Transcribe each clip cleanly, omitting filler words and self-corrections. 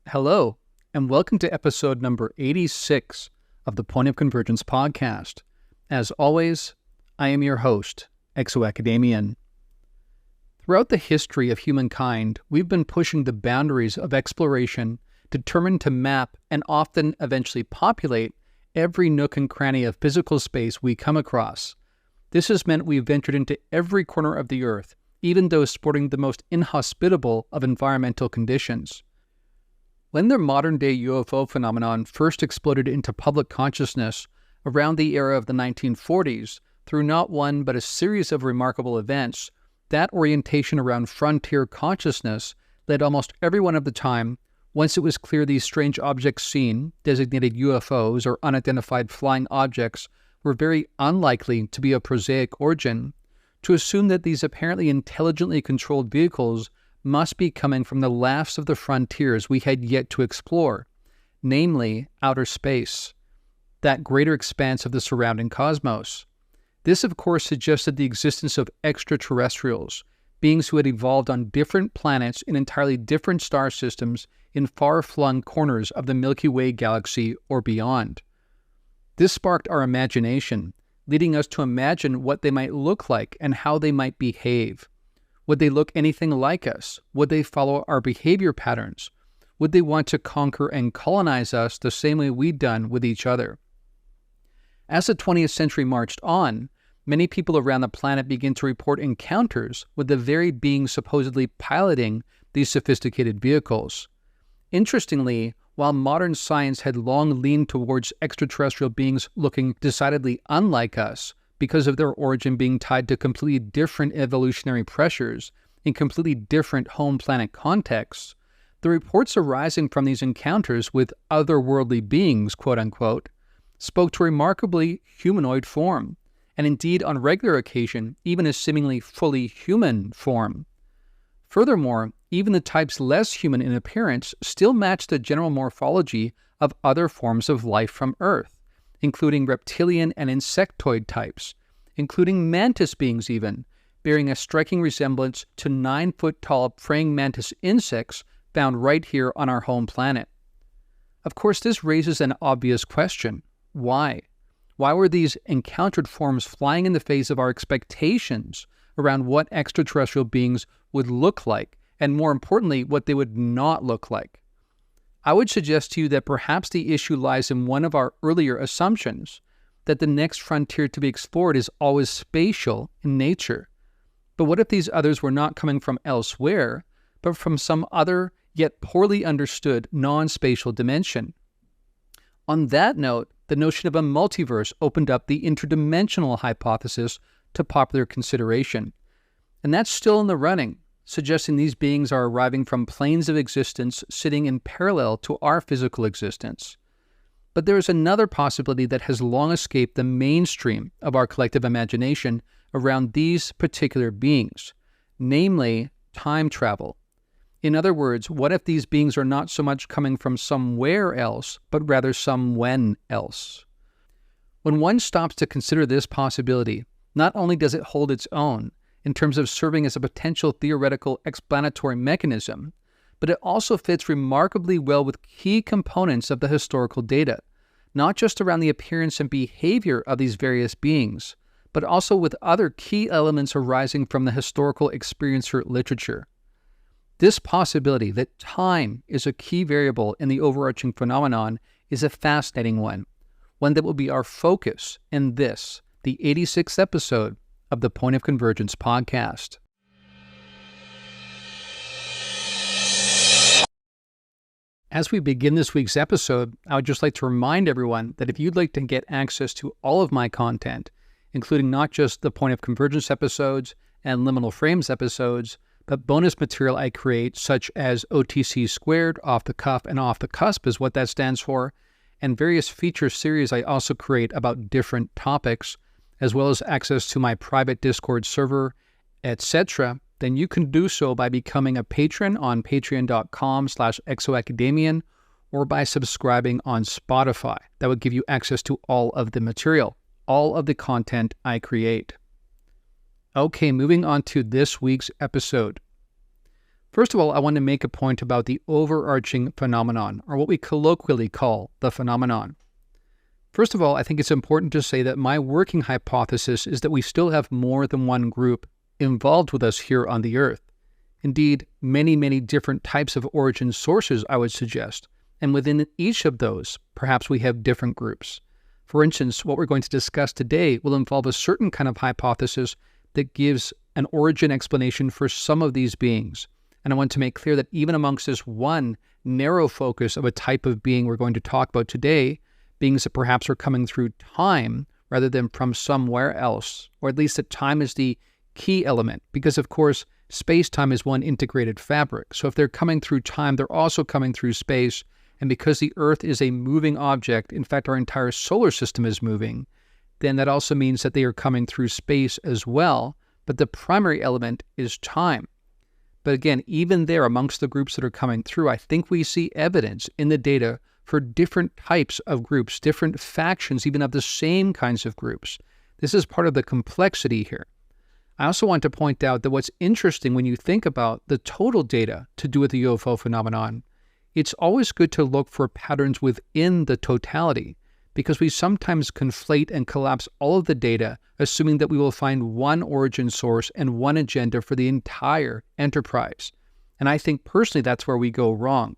Hello, and welcome to episode number 86 of the Point of Convergence podcast. As always, I am your host, ExoAcademian. Throughout the history of humankind, we've been pushing the boundaries of exploration, determined to map and often eventually populate every nook and cranny of physical space we come across. This has meant we've ventured into every corner of the Earth, even those sporting the most inhospitable of environmental conditions. When the modern-day UFO phenomenon first exploded into public consciousness around the era of the 1940s, through not one but a series of remarkable events, that orientation around frontier consciousness led almost everyone of the time, once it was clear these strange objects seen, designated UFOs or unidentified flying objects, were very unlikely to be of prosaic origin, to assume that these apparently intelligently controlled vehicles must be coming from the last of the frontiers we had yet to explore, namely outer space, that greater expanse of the surrounding cosmos. This, of course, suggested the existence of extraterrestrials, beings who had evolved on different planets in entirely different star systems in far-flung corners of the Milky Way galaxy or beyond. This sparked our imagination, leading us to imagine what they might look like and how they might behave. Would they look anything like us? Would they follow our behavior patterns? Would they want to conquer and colonize us the same way we'd done with each other? As the 20th century marched on, many people around the planet began to report encounters with the very beings supposedly piloting these sophisticated vehicles. Interestingly, while modern science had long leaned towards extraterrestrial beings looking decidedly unlike us, because of their origin being tied to completely different evolutionary pressures in completely different home planet contexts, the reports arising from these encounters with otherworldly beings, quote-unquote, spoke to remarkably humanoid form, and indeed on regular occasion, even a seemingly fully human form. Furthermore, even the types less human in appearance still matched the general morphology of other forms of life from Earth, including reptilian and insectoid types, including mantis beings even, bearing a striking resemblance to 9-foot-tall praying mantis insects found right here on our home planet. Of course, this raises an obvious question. Why? Why were these encountered forms flying in the face of our expectations around what extraterrestrial beings would look like, and more importantly, what they would not look like? I would suggest to you that perhaps the issue lies in one of our earlier assumptions, that the next frontier to be explored is always spatial in nature. But what if these others were not coming from elsewhere, but from some other yet poorly understood non-spatial dimension? On that note, the notion of a multiverse opened up the interdimensional hypothesis to popular consideration. And that's still in the running, suggesting these beings are arriving from planes of existence sitting in parallel to our physical existence. But there is another possibility that has long escaped the mainstream of our collective imagination around these particular beings, namely time travel. In other words, what if these beings are not so much coming from somewhere else, but rather somewhen else? When one stops to consider this possibility, not only does it hold its own, in terms of serving as a potential theoretical explanatory mechanism, but it also fits remarkably well with key components of the historical data, not just around the appearance and behavior of these various beings, but also with other key elements arising from the historical experiencer literature. This possibility that time is a key variable in the overarching phenomenon is a fascinating one that will be our focus in this, the 86th episode of the Point of Convergence podcast. As we begin this week's episode, I would just like to remind everyone that if you'd like to get access to all of my content, including not just the Point of Convergence episodes and Liminal Frames episodes, but bonus material I create such as OTC Squared, Off the Cuff and Off the Cusp is what that stands for, and various feature series I also create about different topics, as well as access to my private Discord server, etc., then you can do so by becoming a patron on patreon.com/ExoAcademian or by subscribing on Spotify. That would give you access to all of the material, all of the content I create. Okay, moving on to this week's episode. First of all, I want to make a point about the overarching phenomenon, or what we colloquially call the phenomenon. First of all, I think it's important to say that my working hypothesis is that we still have more than one group involved with us here on the Earth. Indeed, many, many different types of origin sources, I would suggest. And within each of those, perhaps we have different groups. For instance, what we're going to discuss today will involve a certain kind of hypothesis that gives an origin explanation for some of these beings. And I want to make clear that even amongst this one narrow focus of a type of being we're going to talk about today, beings that perhaps are coming through time rather than from somewhere else, or at least that time is the key element, because of course, space-time is one integrated fabric. So if they're coming through time, they're also coming through space. And because the Earth is a moving object, in fact, our entire solar system is moving, then that also means that they are coming through space as well. But the primary element is time. But again, even there, amongst the groups that are coming through, I think we see evidence in the data for different types of groups, different factions, even of the same kinds of groups. This is part of the complexity here. I also want to point out that what's interesting when you think about the total data to do with the UFO phenomenon, it's always good to look for patterns within the totality, because we sometimes conflate and collapse all of the data, assuming that we will find one origin source and one agenda for the entire enterprise. And I think personally that's where we go wrong.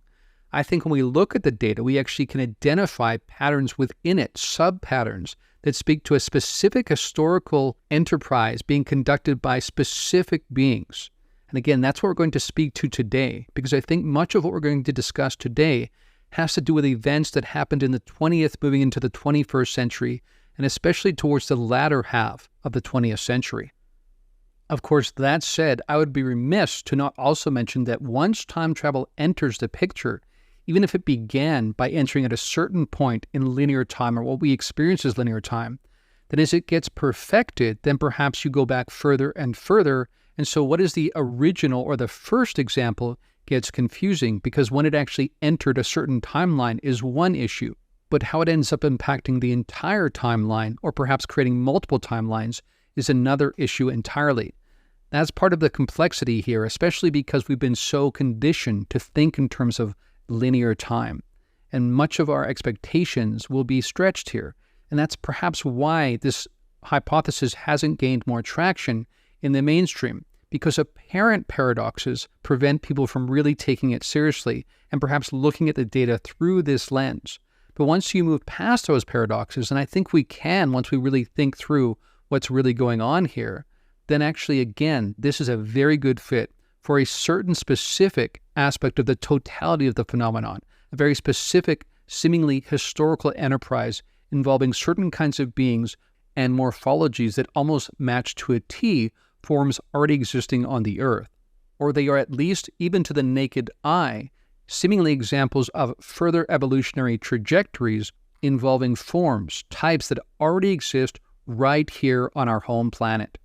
I think when we look at the data, we actually can identify patterns within it, sub-patterns, that speak to a specific historical enterprise being conducted by specific beings. And again, that's what we're going to speak to today, because I think much of what we're going to discuss today has to do with events that happened in the 20th moving into the 21st century, and especially towards the latter half of the 20th century. Of course, that said, I would be remiss to not also mention that once time travel enters the picture, even if it began by entering at a certain point in linear time, or what we experience as linear time, then as it gets perfected, then perhaps you go back further and further. And so what is the original or the first example gets confusing, because when it actually entered a certain timeline is one issue, but how it ends up impacting the entire timeline, or perhaps creating multiple timelines, is another issue entirely. That's part of the complexity here, especially because we've been so conditioned to think in terms of linear time, and much of our expectations will be stretched here. And that's perhaps why this hypothesis hasn't gained more traction in the mainstream, because apparent paradoxes prevent people from really taking it seriously and perhaps looking at the data through this lens. But once you move past those paradoxes, and I think we can once we really think through what's really going on here, then actually, again, this is a very good fit for a certain specific aspect of the totality of the phenomenon, a very specific, seemingly historical enterprise involving certain kinds of beings and morphologies that almost match to a T forms already existing on the Earth. Or they are at least, even to the naked eye, seemingly examples of further evolutionary trajectories involving forms, types that already exist right here on our home planet.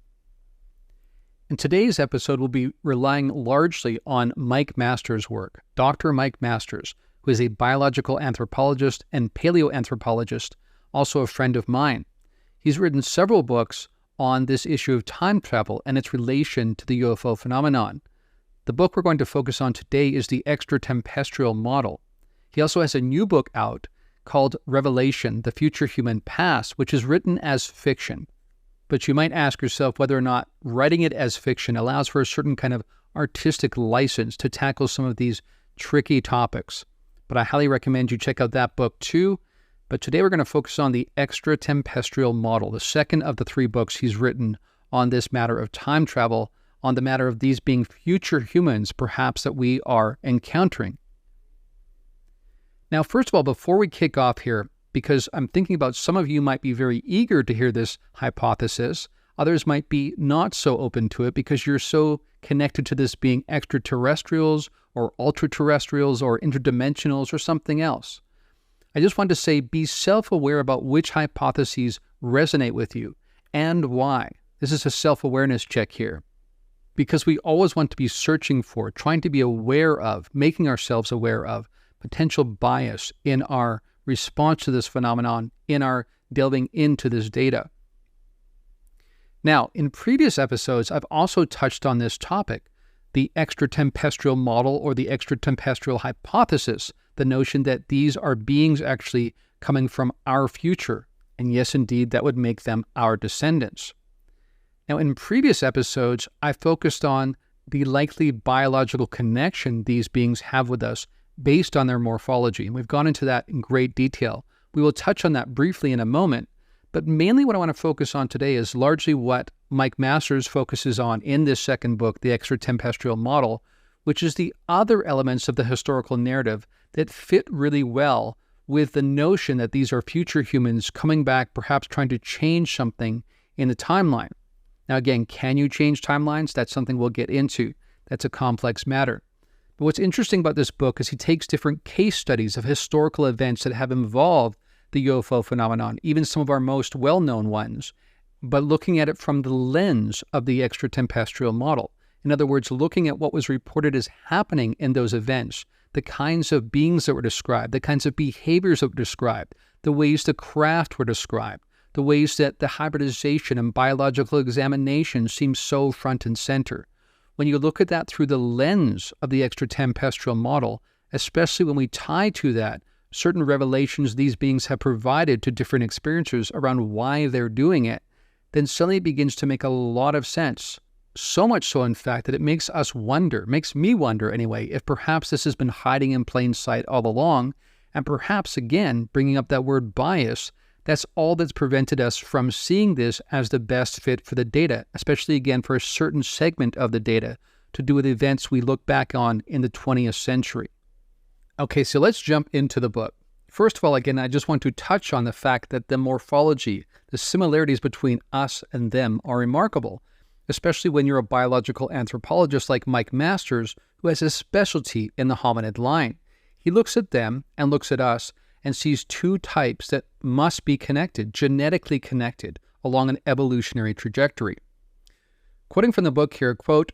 In today's episode, we'll be relying largely on Mike Masters' work, Dr. Mike Masters, who is a biological anthropologist and paleoanthropologist, also a friend of mine. He's written several books on this issue of time travel and its relation to the UFO phenomenon. The book we're going to focus on today is the extra-tempestral model. He also has a new book out called Revelation, The Future Human Past, which is written as fiction. But you might ask yourself whether or not writing it as fiction allows for a certain kind of artistic license to tackle some of these tricky topics. But I highly recommend you check out that book too. But today we're going to focus on the extra-tempestral model, the second of the three books he's written on this matter of time travel, on the matter of these being future humans, perhaps, that we are encountering. Now, first of all, before we kick off here, because I'm thinking about some of you might be very eager to hear this hypothesis, others might be not so open to it because you're so connected to this being extraterrestrials or ultra-terrestrials or interdimensionals or something else. I just want to say be self-aware about which hypotheses resonate with you and why. This is a self-awareness check here, because we always want to be searching for, trying to be aware of, making ourselves aware of potential bias in our response to this phenomenon, in our delving into this data. Now, in previous episodes, I've also touched on this topic, the extra-tempestral model or the extra-tempestral hypothesis, the notion that these are beings actually coming from our future. And yes, indeed, that would make them our descendants. Now, in previous episodes, I focused on the likely biological connection these beings have with us based on their morphology, and we've gone into that in great detail. We will touch on that briefly in a moment, but mainly what I want to focus on today is largely what Mike Masters focuses on in this second book, The Extra-Tempestral Model, which is the other elements of the historical narrative that fit really well with the notion that these are future humans coming back, perhaps trying to change something in the timeline. Now again, can you change timelines? That's something we'll get into. That's a complex matter. But what's interesting about this book is he takes different case studies of historical events that have involved the UFO phenomenon, even some of our most well-known ones, but looking at it from the lens of the extra-tempestral model. In other words, looking at what was reported as happening in those events, the kinds of beings that were described, the kinds of behaviors that were described, the ways the craft were described, the ways that the hybridization and biological examination seem so front and center. When you look at that through the lens of the extra-tempestral model, especially when we tie to that certain revelations these beings have provided to different experiencers around why they're doing it, then suddenly it begins to make a lot of sense. So much so, in fact, that it makes us wonder, makes me wonder anyway, if perhaps this has been hiding in plain sight all along, and perhaps, again, bringing up that word bias, that's all that's prevented us from seeing this as the best fit for the data, especially, again, for a certain segment of the data to do with events we look back on in the 20th century. Okay, so let's jump into the book. First of all, again, I just want to touch on the fact that the morphology, the similarities between us and them are remarkable, especially when you're a biological anthropologist like Mike Masters, who has a specialty in the hominid line. He looks at them and looks at us and sees two types that must be connected, genetically connected, along an evolutionary trajectory. Quoting from the book here, quote,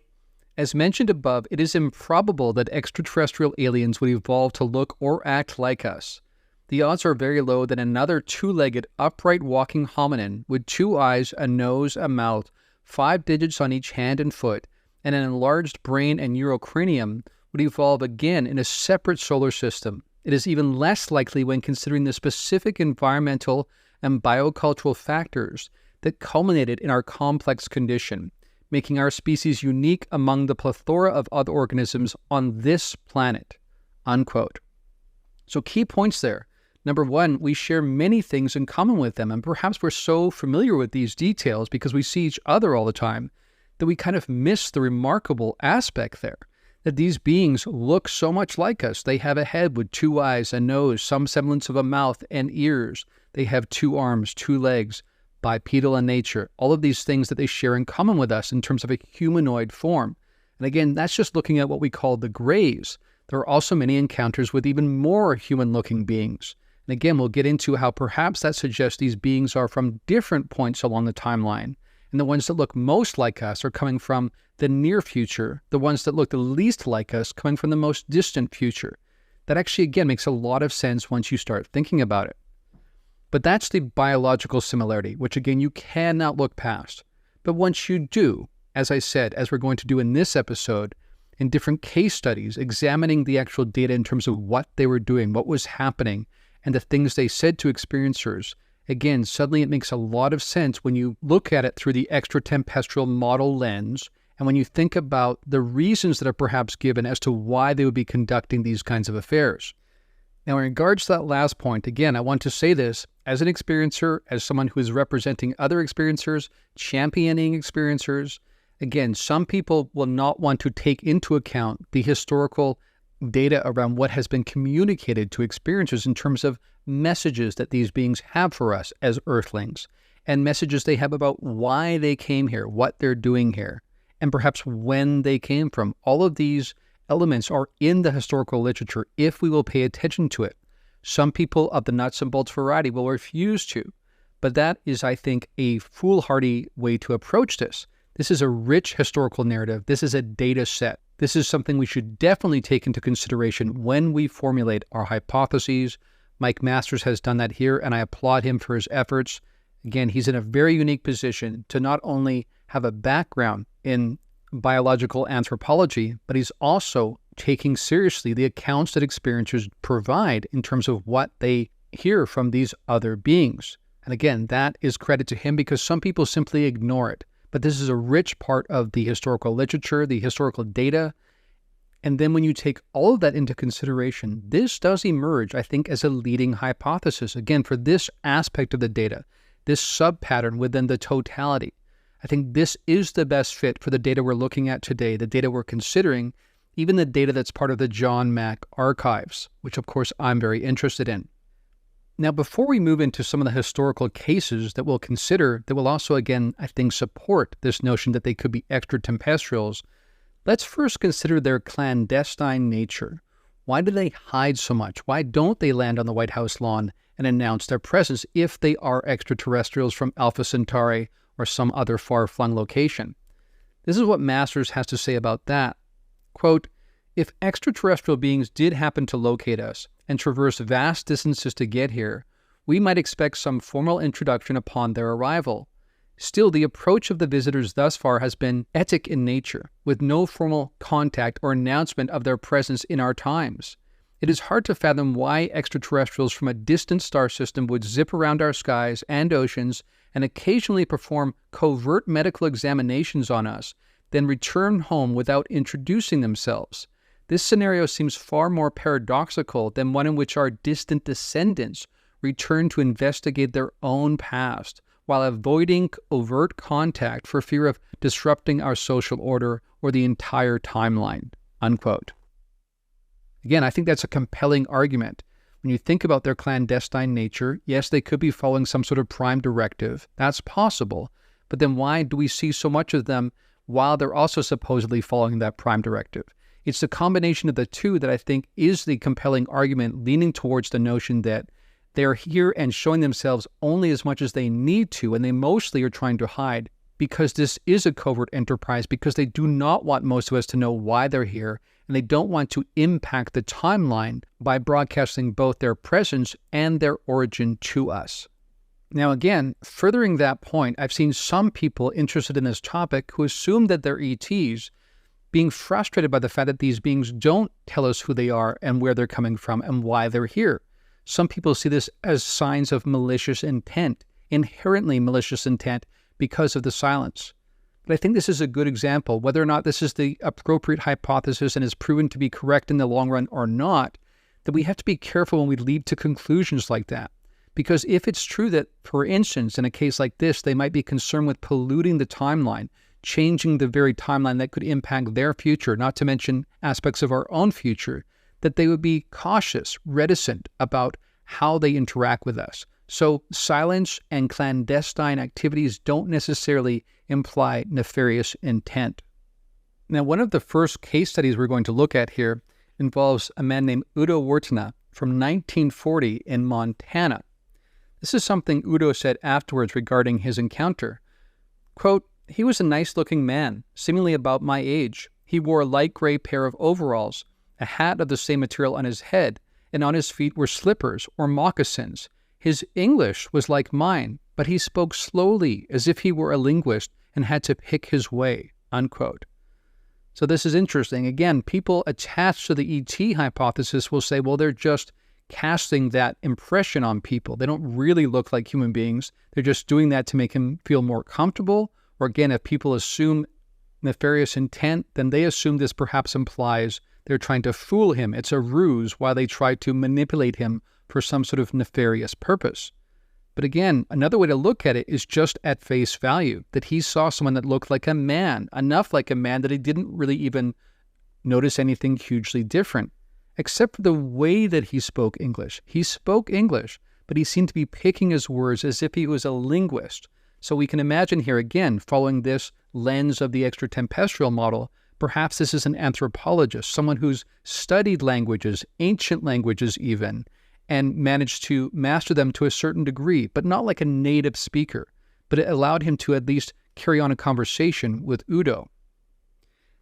"As mentioned above, it is improbable that extraterrestrial aliens would evolve to look or act like us. The odds are very low that another two-legged, upright walking hominin with 2 eyes, a nose, a mouth, 5 digits on each hand and foot, and an enlarged brain and neurocranium would evolve again in a separate solar system. It is even less likely when considering the specific environmental and biocultural factors that culminated in our complex condition, making our species unique among the plethora of other organisms on this planet." Unquote. So key points there. Number one, we share many things in common with them, and perhaps we're so familiar with these details because we see each other all the time that we kind of miss the remarkable aspect there, that these beings look so much like us. They have a head with 2 eyes, a nose, some semblance of a mouth, and ears. They have 2 arms, 2 legs, bipedal in nature, all of these things that they share in common with us in terms of a humanoid form. And again, that's just looking at what we call the grays. There are also many encounters with even more human-looking beings. And again, we'll get into how perhaps that suggests these beings are from different points along the timeline. And the ones that look most like us are coming from the near future, the ones that look the least like us coming from the most distant future. That actually, again, makes a lot of sense once you start thinking about it. But that's the biological similarity, which again, you cannot look past. But once you do, as I said, as we're going to do in this episode, in different case studies, examining the actual data in terms of what they were doing, what was happening, and the things they said to experiencers, again, suddenly it makes a lot of sense when you look at it through the extra-tempestral model lens, and when you think about the reasons that are perhaps given as to why they would be conducting these kinds of affairs. Now, in regards to that last point, again, I want to say this as an experiencer, as someone who is representing other experiencers, championing experiencers. Again, some people will not want to take into account the historical data around what has been communicated to experiencers in terms of messages that these beings have for us as Earthlings, and messages they have about why they came here, what they're doing here, and perhaps when they came from. All of these elements are in the historical literature if we will pay attention to it. Some people of the nuts and bolts variety will refuse to, but that is, I think, a foolhardy way to approach this. This is a rich historical narrative. This is a data set. This is something we should definitely take into consideration when we formulate our hypotheses. Mike Masters has done that here, and I applaud him for his efforts. Again, he's in a very unique position to not only have a background in biological anthropology, but he's also taking seriously the accounts that experiencers provide in terms of what they hear from these other beings. And again, that is credit to him because some people simply ignore it. But this is a rich part of the historical literature, the historical data. And then when you take all of that into consideration, this does emerge, I think, as a leading hypothesis. Again, for this aspect of the data, this sub-pattern within the totality. I think this is the best fit for the data we're looking at today, the data we're considering, even the data that's part of the John Mack archives, which of course I'm very interested in. Now, before we move into some of the historical cases that we'll consider that will also, again, I think, support this notion that they could be extra-tempestrals, let's first consider their clandestine nature. Why do they hide so much? Why don't they land on the White House lawn and announce their presence if they are extraterrestrials from Alpha Centauri or some other far-flung location? This is what Masters has to say about that. Quote, "If extraterrestrial beings did happen to locate us and traverse vast distances to get here, we might expect some formal introduction upon their arrival. Still, the approach of the visitors thus far has been etic in nature, with no formal contact or announcement of their presence in our times. It is hard to fathom why extraterrestrials from a distant star system would zip around our skies and oceans and occasionally perform covert medical examinations on us, then return home without introducing themselves. This scenario seems far more paradoxical than one in which our distant descendants return to investigate their own past, while avoiding overt contact for fear of disrupting our social order or the entire timeline." Unquote. Again, I think that's a compelling argument. When you think about their clandestine nature, yes, they could be following some sort of prime directive. That's possible. But then why do we see so much of them while they're also supposedly following that prime directive? It's the combination of the two that I think is the compelling argument leaning towards the notion that they're here and showing themselves only as much as they need to, and they mostly are trying to hide because this is a covert enterprise, because they do not want most of us to know why they're here, and they don't want to impact the timeline by broadcasting both their presence and their origin to us. Now again, furthering that point, I've seen some people interested in this topic who assume that they're ETs, being frustrated by the fact that these beings don't tell us who they are and where they're coming from and why they're here. Some people see this as signs of malicious intent, inherently malicious intent because of the silence. But I think this is a good example, whether or not this is the appropriate hypothesis and is proven to be correct in the long run or not, that we have to be careful when we lead to conclusions like that. Because if it's true that, for instance, in a case like this, they might be concerned with polluting the timeline, changing the very timeline that could impact their future, not to mention aspects of our own future, that they would be cautious, reticent about how they interact with us. So silence and clandestine activities don't necessarily imply nefarious intent. Now, one of the first case studies we're going to look at here involves a man named Udo Wartina from 1940 in Montana. This is something Udo said afterwards regarding his encounter. Quote, "He was a nice-looking man, seemingly about my age. He wore a light gray pair of overalls, a hat of the same material on his head, and on his feet were slippers or moccasins. His English was like mine, but he spoke slowly as if he were a linguist and had to pick his way." Unquote. So this is interesting. Again, people attached to the ET hypothesis will say, well, they're just casting that impression on people. They don't really look like human beings. They're just doing that to make him feel more comfortable. Or again, if people assume nefarious intent, then they assume this perhaps implies they're trying to fool him. It's a ruse while they try to manipulate him for some sort of nefarious purpose. But again, another way to look at it is just at face value, that he saw someone that looked like a man, enough like a man that he didn't really even notice anything hugely different, except for the way that he spoke English. He spoke English, but he seemed to be picking his words as if he was a linguist. So we can imagine here again, following this lens of the extra-tempestral model, perhaps this is an anthropologist, someone who's studied languages, ancient languages even, and managed to master them to a certain degree, but not like a native speaker. But it allowed him to at least carry on a conversation with Udo.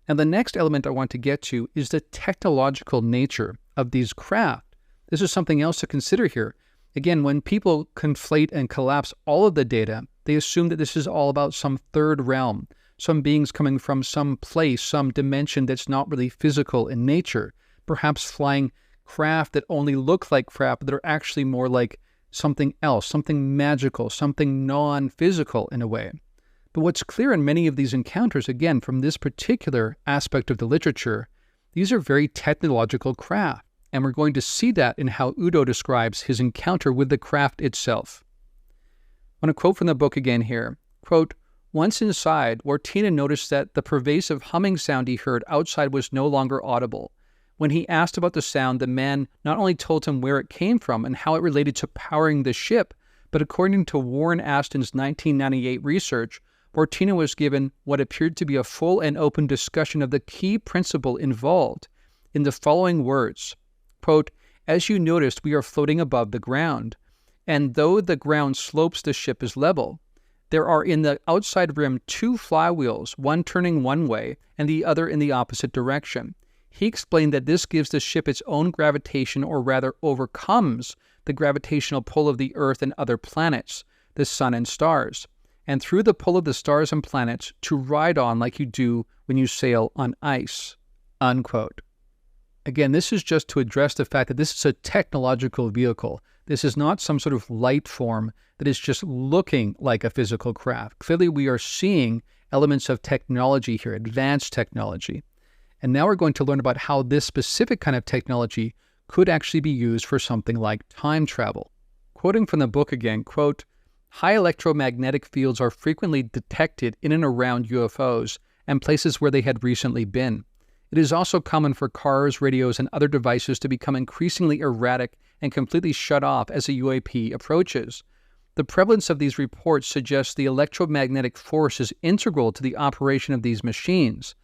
And the next element I want to get to is the technological nature of these craft. This is something else to consider here. Again, when people conflate and collapse all of the data, they assume that this is all about some third realm, some beings coming from some place, some dimension that's not really physical in nature, perhaps flying craft that only look like craft, but that are actually more like something else, something magical, something non-physical in a way. But what's clear in many of these encounters, again, from this particular aspect of the literature, these are very technological craft. And we're going to see that in how Udo describes his encounter with the craft itself. I want to quote from the book again here. Quote, "Once inside, Wartina noticed that the pervasive humming sound he heard outside was no longer audible. When he asked about the sound, the man not only told him where it came from and how it related to powering the ship, but according to Warren Aston's 1998 research, Wartina was given what appeared to be a full and open discussion of the key principle involved in the following words. Quote, as you noticed, we are floating above the ground, and though the ground slopes, the ship is level. There are in the outside rim two flywheels, one turning one way and the other in the opposite direction. He explained that this gives the ship its own gravitation, or rather overcomes the gravitational pull of the Earth and other planets, the sun and stars, and through the pull of the stars and planets to ride on like you do when you sail on ice." Unquote. Again, this is just to address the fact that this is a technological vehicle. This is not some sort of light form that is just looking like a physical craft. Clearly, we are seeing elements of technology here, advanced technology. And now we're going to learn about how this specific kind of technology could actually be used for something like time travel. Quoting from the book again, quote, "High electromagnetic fields are frequently detected in and around UFOs and places where they had recently been. It is also common for cars, radios, and other devices to become increasingly erratic and completely shut off as a UAP approaches. The prevalence of these reports suggests the electromagnetic force is integral to the operation of these machines.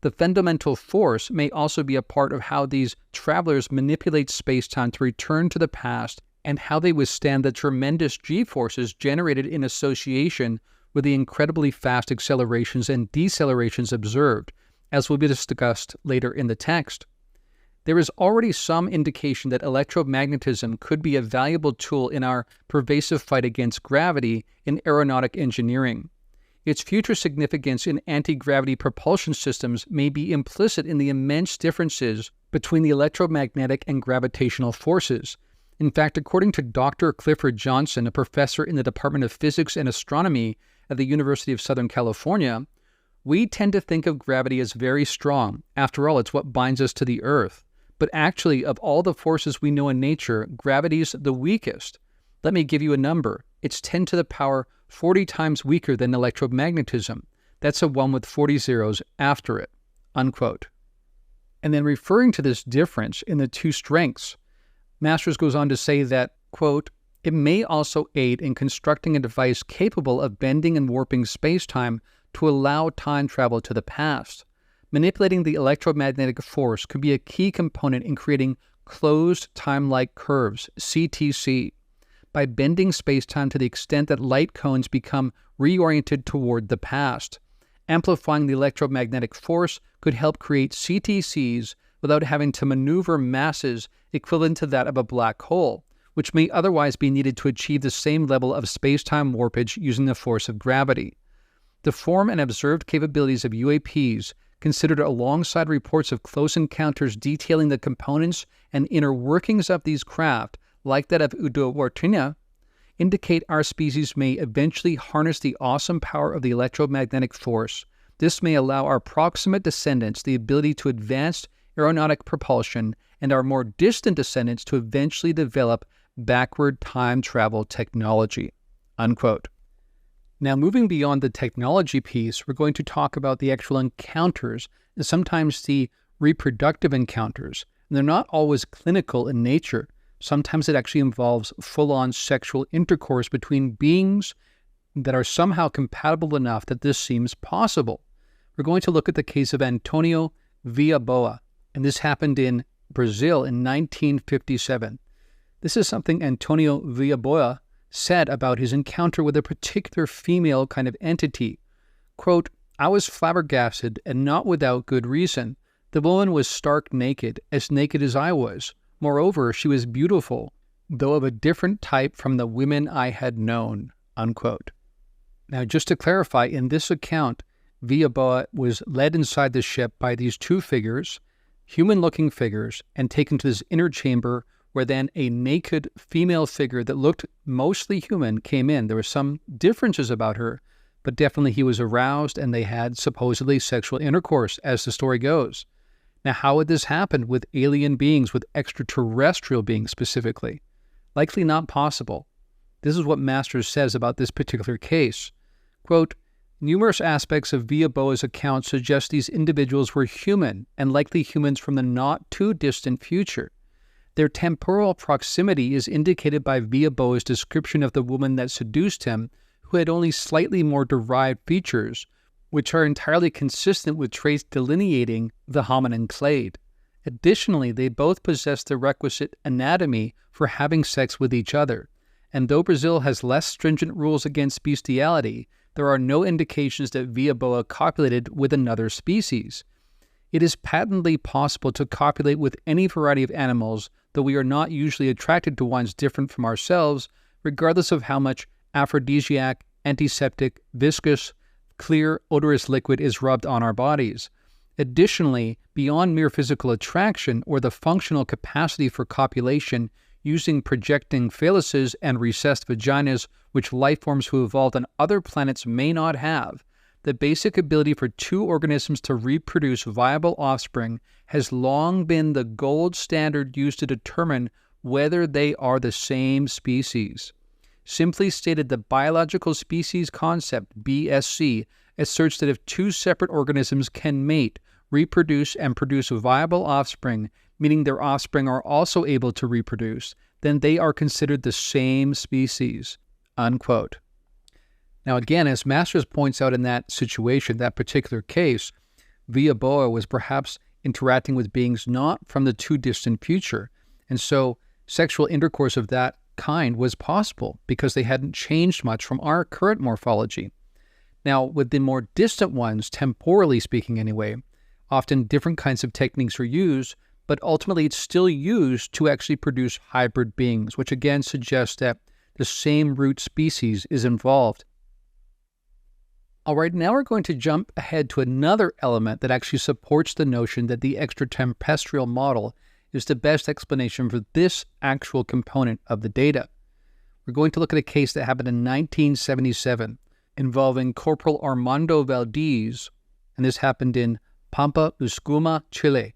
The fundamental force may also be a part of how these travelers manipulate space-time to return to the past and how they withstand the tremendous G-forces generated in association with the incredibly fast accelerations and decelerations observed, as will be discussed later in the text. There is already some indication that electromagnetism could be a valuable tool in our pervasive fight against gravity in aeronautic engineering. Its future significance in anti-gravity propulsion systems may be implicit in the immense differences between the electromagnetic and gravitational forces. In fact, according to Dr. Clifford Johnson, a professor in the Department of Physics and Astronomy at the University of Southern California, we tend to think of gravity as very strong. After all, it's what binds us to the Earth. But actually, of all the forces we know in nature, gravity's the weakest. Let me give you a number. It's 10 to the power 40 times weaker than electromagnetism. That's a 1 with 40 zeros after it." Unquote. And then referring to this difference in the two strengths, Masters goes on to say that, quote, "It may also aid in constructing a device capable of bending and warping space-time to allow time travel to the past. Manipulating the electromagnetic force could be a key component in creating closed time-like curves, CTC, by bending space-time to the extent that light cones become reoriented toward the past. Amplifying the electromagnetic force could help create CTCs without having to maneuver masses equivalent to that of a black hole, which may otherwise be needed to achieve the same level of space-time warpage using the force of gravity. The form and observed capabilities of UAPs, considered alongside reports of close encounters detailing the components and inner workings of these craft, like that of Udo Wartina, indicate our species may eventually harness the awesome power of the electromagnetic force. This may allow our proximate descendants the ability to advance aeronautic propulsion and our more distant descendants to eventually develop backward time travel technology." Unquote. Now, moving beyond the technology piece, we're going to talk about the actual encounters and sometimes the reproductive encounters. And they're not always clinical in nature. Sometimes it actually involves full-on sexual intercourse between beings that are somehow compatible enough that this seems possible. We're going to look at the case of Antonio Villaboa, and this happened in Brazil in 1957. This is something Antonio Villaboa said about his encounter with a particular female kind of entity. Quote, "I was flabbergasted, and not without good reason. The woman was stark naked as I was. Moreover, she was beautiful, though of a different type from the women I had known." Unquote. Now, just to clarify, in this account, Villalboa was led inside the ship by these two figures, human-looking figures, and taken to this inner chamber where then a naked female figure that looked mostly human came in. There were some differences about her, but definitely he was aroused and they had supposedly sexual intercourse, as the story goes. Now, how would this happen with alien beings, with extraterrestrial beings specifically? Likely not possible. This is what Masters says about this particular case. Quote, numerous aspects of Villalboa's account suggest these individuals were human and likely humans from the not too distant future. Their temporal proximity is indicated by Villalboa's description of the woman that seduced him, who had only slightly more derived features, which are entirely consistent with traits delineating the hominin clade. Additionally, they both possess the requisite anatomy for having sex with each other, and though Brazil has less stringent rules against bestiality, there are no indications that Villalboa copulated with another species. It is patently possible to copulate with any variety of animals, though we are not usually attracted to ones different from ourselves, regardless of how much aphrodisiac, antiseptic, viscous, clear, odorous liquid is rubbed on our bodies. Additionally, beyond mere physical attraction or the functional capacity for copulation using projecting phalluses and recessed vaginas, which life forms who evolved on other planets may not have, the basic ability for two organisms to reproduce viable offspring has long been the gold standard used to determine whether they are the same species. Simply stated, the biological species concept, BSC, asserts that if two separate organisms can mate, reproduce, and produce viable offspring, meaning their offspring are also able to reproduce, then they are considered the same species, unquote. Now again, as Masters points out in that situation, that particular case, Villalboa was perhaps interacting with beings not from the too distant future, and so sexual intercourse of that kind was possible because they hadn't changed much from our current morphology. Now, with the more distant ones, temporally speaking anyway, often different kinds of techniques are used, but ultimately it's still used to actually produce hybrid beings, which again suggests that the same root species is involved. All right, now we're going to jump ahead to another element that actually supports the notion that the extra-tempestral model is the best explanation for this actual component of the data. We're going to look at a case that happened in 1977 involving Corporal Armando Valdez, and this happened in Pampa Uscuma, Chile.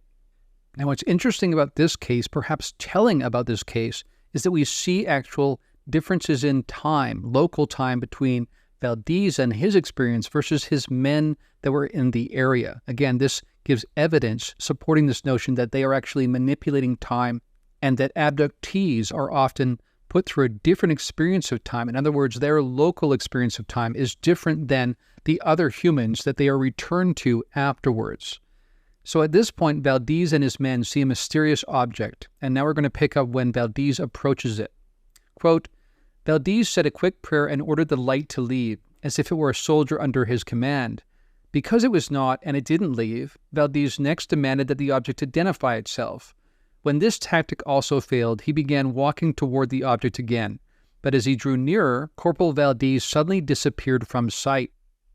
Now, what's interesting about this case, perhaps telling about this case, is that we see actual differences in time, local time between Valdez and his experience versus his men that were in the area. Again, this gives evidence supporting this notion that they are actually manipulating time and that abductees are often put through a different experience of time. In other words, their local experience of time is different than the other humans that they are returned to afterwards. So at this point, Valdez and his men see a mysterious object, and now we're going to pick up when Valdez approaches it. Quote, Valdez said a quick prayer and ordered the light to leave, as if it were a soldier under his command. Because it was not, and it didn't leave, Valdez next demanded that the object identify itself. When this tactic also failed, he began walking toward the object again, but as he drew nearer, Corporal Valdez suddenly disappeared from sight.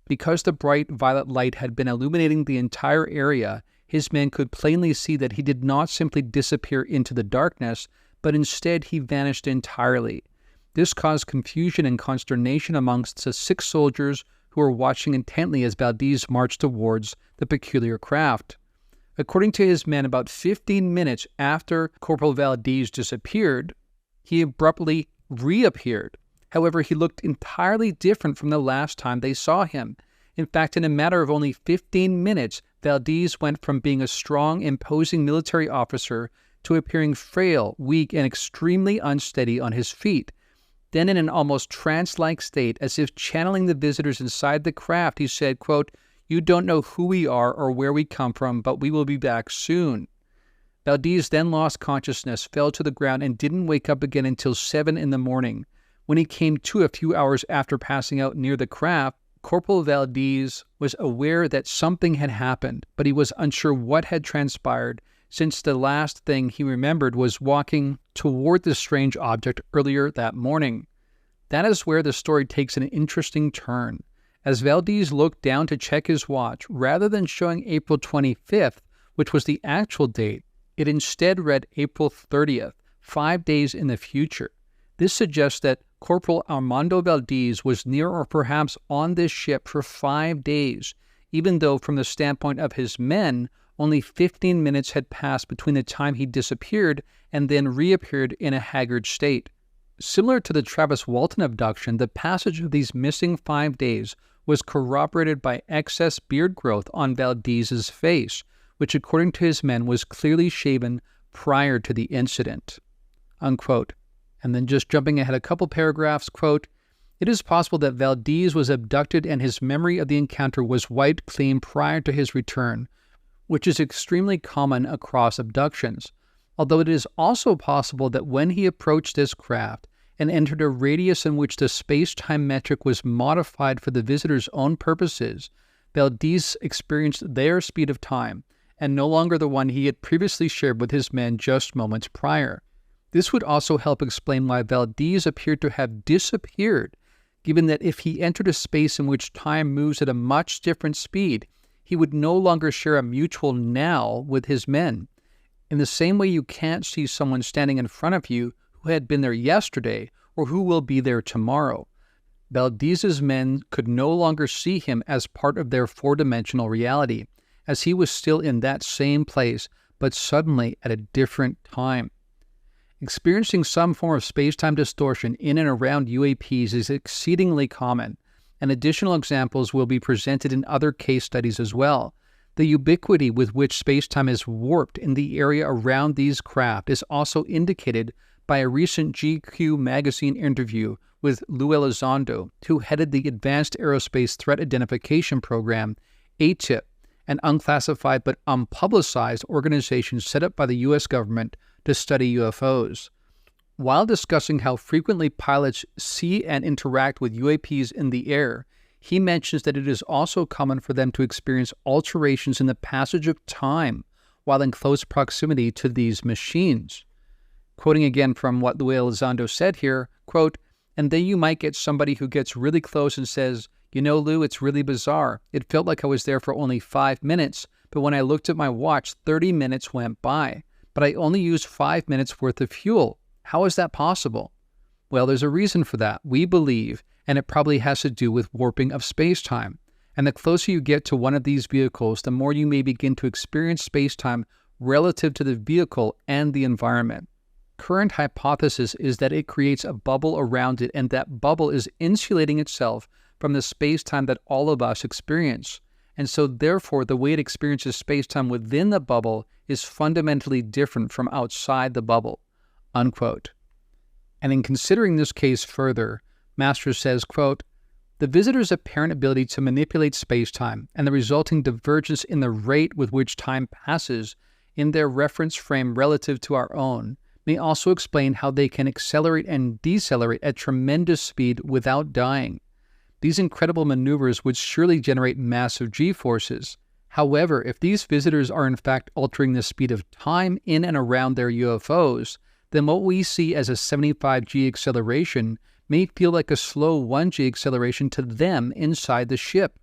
Because the bright violet light had been illuminating the entire area, his men could plainly see that he did not simply disappear into the darkness, but instead he vanished entirely. This caused confusion and consternation amongst the 6 soldiers who were watching intently as Valdez marched towards the peculiar craft. According to his men, about 15 minutes after Corporal Valdez disappeared, he abruptly reappeared. However, he looked entirely different from the last time they saw him. In fact, in a matter of only 15 minutes, Valdez went from being a strong, imposing military officer to appearing frail, weak, and extremely unsteady on his feet. Then in an almost trance-like state, as if channeling the visitors inside the craft, he said, quote, "You don't know who we are or where we come from, but we will be back soon." Valdez then lost consciousness, fell to the ground, and didn't wake up again until 7 in the morning. When he came to a few hours after passing out near the craft, Corporal Valdez was aware that something had happened, but he was unsure what had transpired, since the last thing he remembered was walking toward the strange object earlier that morning. That is where the story takes an interesting turn, As Valdez looked down to check his watch, rather than showing April 25th, which was the actual date, it instead read April 30th, 5 days in the future. This suggests that Corporal Armando Valdez was near or perhaps on this ship for 5 days, even though from the standpoint of his men, only 15 minutes had passed between the time he disappeared and then reappeared in a haggard state. Similar to the Travis Walton abduction, the passage of these missing 5 days was corroborated by excess beard growth on Valdez's face, which according to his men was clearly shaven prior to the incident." Unquote. And then just jumping ahead a couple paragraphs, quote, "It is possible that Valdez was abducted and his memory of the encounter was wiped clean prior to his return, which is extremely common across abductions. Although it is also possible that when he approached this craft and entered a radius in which the space-time metric was modified for the visitor's own purposes, Valdez experienced their speed of time, and no longer the one he had previously shared with his men just moments prior. This would also help explain why Valdez appeared to have disappeared, given that if he entered a space in which time moves at a much different speed, he would no longer share a mutual now with his men. In the same way you can't see someone standing in front of you who had been there yesterday or who will be there tomorrow. Valdez's men could no longer see him as part of their four-dimensional reality, as he was still in that same place, but suddenly at a different time. Experiencing some form of space-time distortion in and around UAPs is exceedingly common, and additional examples will be presented in other case studies as well. The ubiquity with which space-time is warped in the area around these craft is also indicated by a recent GQ magazine interview with Lou Elizondo, who headed the Advanced Aerospace Threat Identification Program, ATIP, an unclassified but unpublicized organization set up by the U.S. government to study UFOs. While discussing how frequently pilots see and interact with UAPs in the air, he mentions that it is also common for them to experience alterations in the passage of time while in close proximity to these machines. Quoting again from what Lou Elizondo said here, quote, "And then you might get somebody who gets really close and says, 'You know, Lou, it's really bizarre. It felt like I was there for only 5 minutes, but when I looked at my watch, 30 minutes went by. But I only used 5 minutes worth of fuel. How is that possible?' Well, there's a reason for that, we believe, and it probably has to do with warping of space-time. And the closer you get to one of these vehicles, the more you may begin to experience space-time relative to the vehicle and the environment. Current hypothesis is that it creates a bubble around it, and that bubble is insulating itself from the space-time that all of us experience. And so therefore, the way it experiences space-time within the bubble is fundamentally different from outside the bubble." Unquote. And in considering this case further, Masters says, quote, "The visitor's apparent ability to manipulate space-time and the resulting divergence in the rate with which time passes in their reference frame relative to our own may also explain how they can accelerate and decelerate at tremendous speed without dying. These incredible maneuvers would surely generate massive G-forces. However, if these visitors are in fact altering the speed of time in and around their UFOs, then what we see as a 75G acceleration may feel like a slow 1G acceleration to them inside the ship.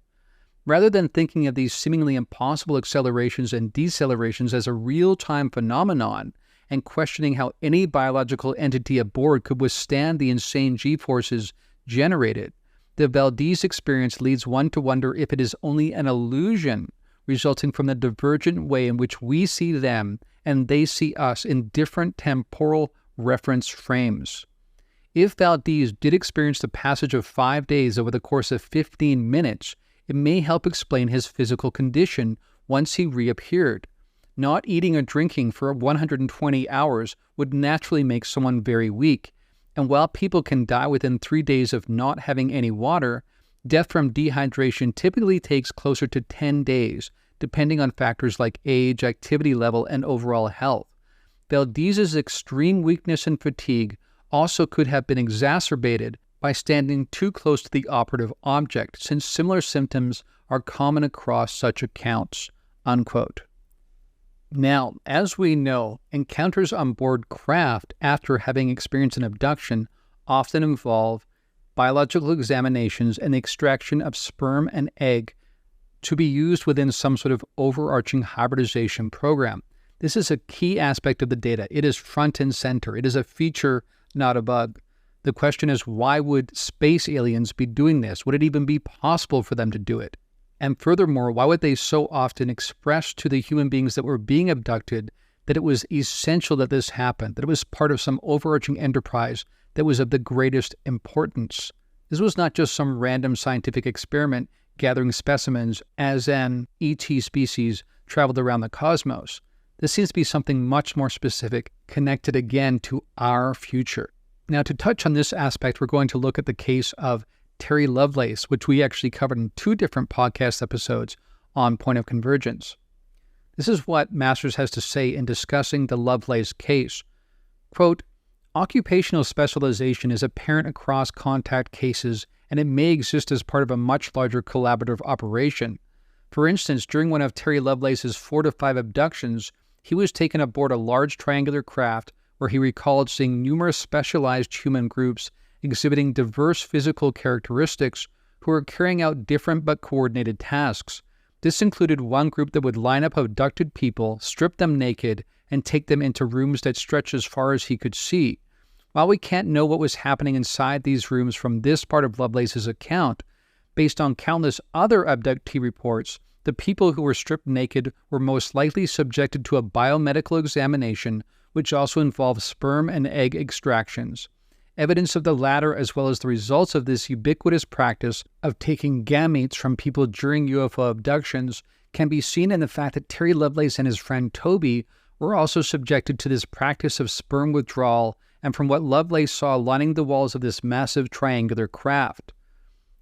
Rather than thinking of these seemingly impossible accelerations and decelerations as a real-time phenomenon and questioning how any biological entity aboard could withstand the insane G-forces generated, the Valdez experience leads one to wonder if it is only an illusion resulting from the divergent way in which we see them and they see us in different temporal reference frames. If Valdez did experience the passage of 5 days over the course of 15 minutes, it may help explain his physical condition once he reappeared. Not eating or drinking for 120 hours would naturally make someone very weak, and while people can die within 3 days of not having any water, death from dehydration typically takes closer to 10 days, depending on factors like age, activity level, and overall health. Valdez's extreme weakness and fatigue also could have been exacerbated by standing too close to the operative object, since similar symptoms are common across such accounts." Unquote. Now, as we know, encounters on board craft after having experienced an abduction often involve biological examinations, and the extraction of sperm and egg to be used within some sort of overarching hybridization program. This is a key aspect of the data. It is front and center. It is a feature, not a bug. The question is, why would space aliens be doing this? Would it even be possible for them to do it? And furthermore, why would they so often express to the human beings that were being abducted that it was essential that this happened, that it was part of some overarching enterprise that was of the greatest importance? This was not just some random scientific experiment gathering specimens as an ET species traveled around the cosmos. This seems to be something much more specific, connected again to our future. Now, to touch on this aspect, we're going to look at the case of Terry Lovelace, which we actually covered in 2 different podcast episodes on Point of Convergence. This is what Masters has to say in discussing the Lovelace case. Quote, occupational specialization is apparent across contact cases, and it may exist as part of a much larger collaborative operation. For instance, during one of Terry Lovelace's 4 to 5 abductions, he was taken aboard a large triangular craft where he recalled seeing numerous specialized human groups exhibiting diverse physical characteristics who were carrying out different but coordinated tasks. This included one group that would line up abducted people, strip them naked, and take them into rooms that stretched as far as he could see. While we can't know what was happening inside these rooms from this part of Lovelace's account, based on countless other abductee reports, the people who were stripped naked were most likely subjected to a biomedical examination, which also involved sperm and egg extractions. Evidence of the latter, as well as the results of this ubiquitous practice of taking gametes from people during UFO abductions, can be seen in the fact that Terry Lovelace and his friend Toby were also subjected to this practice of sperm withdrawal, and from what Lovelace saw lining the walls of this massive triangular craft.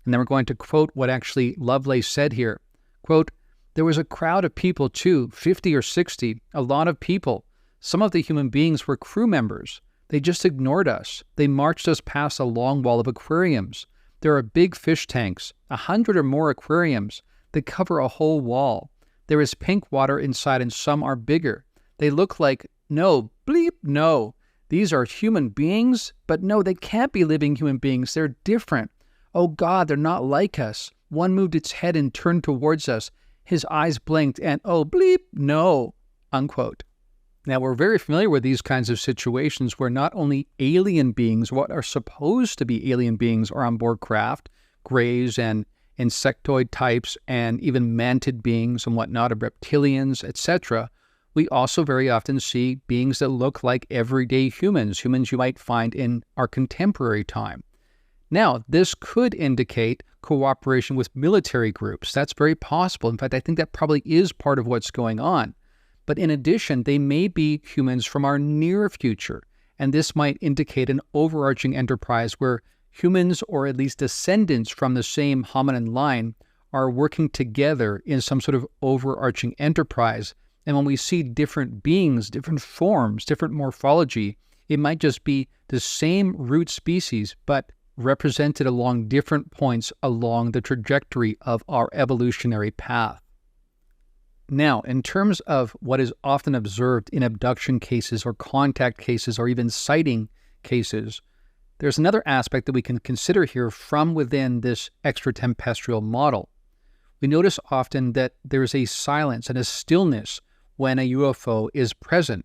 And then we're going to quote what actually Lovelace said here. Quote, there was a crowd of people too, 50 or 60, a lot of people. Some of the human beings were crew members. They just ignored us. They marched us past a long wall of aquariums. There are big fish tanks, 100 or more aquariums that cover a whole wall. There is pink water inside and some are bigger. They look like, no, bleep, no. These are human beings? But no, they can't be living human beings. They're different. Oh God, they're not like us. One moved its head and turned towards us. His eyes blinked and, oh, bleep, no, unquote. Now, we're very familiar with these kinds of situations where not only alien beings, what are supposed to be alien beings, are on board craft, greys and insectoid types, and even mantid beings and whatnot, of reptilians, etc. We also very often see beings that look like everyday humans you might find in our contemporary time. Now, this could indicate cooperation with military groups. That's very possible. In fact, I think that probably is part of what's going on. But in addition, they may be humans from our near future, and this might indicate an overarching enterprise where humans, or at least descendants from the same hominin line, are working together in some sort of overarching enterprise. And when we see different beings, different forms, different morphology, it might just be the same root species, but represented along different points along the trajectory of our evolutionary path. Now, in terms of what is often observed in abduction cases or contact cases or even sighting cases, there's another aspect that we can consider here from within this extra-tempestral model. We notice often that there's a silence and a stillness when a UFO is present.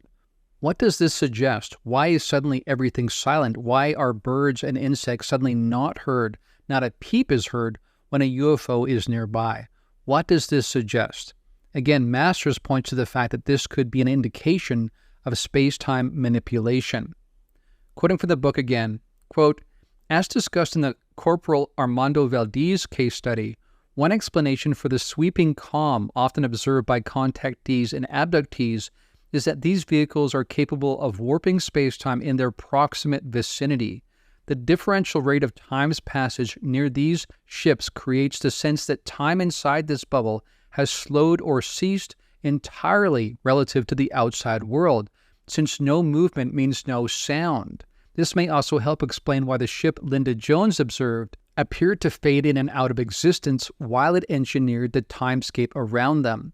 What does this suggest? Why is suddenly everything silent? Why are birds and insects suddenly not heard? Not a peep is heard when a UFO is nearby. What does this suggest? Again, Masters points to the fact that this could be an indication of space-time manipulation. Quoting from the book again, quote, as discussed in the Corporal Armando Valdez case study, one explanation for the sweeping calm often observed by contactees and abductees is that these vehicles are capable of warping space-time in their proximate vicinity. The differential rate of time's passage near these ships creates the sense that time inside this bubble has slowed or ceased entirely relative to the outside world, since no movement means no sound. This may also help explain why the ship Linda Jones observed appeared to fade in and out of existence while it engineered the timescape around them.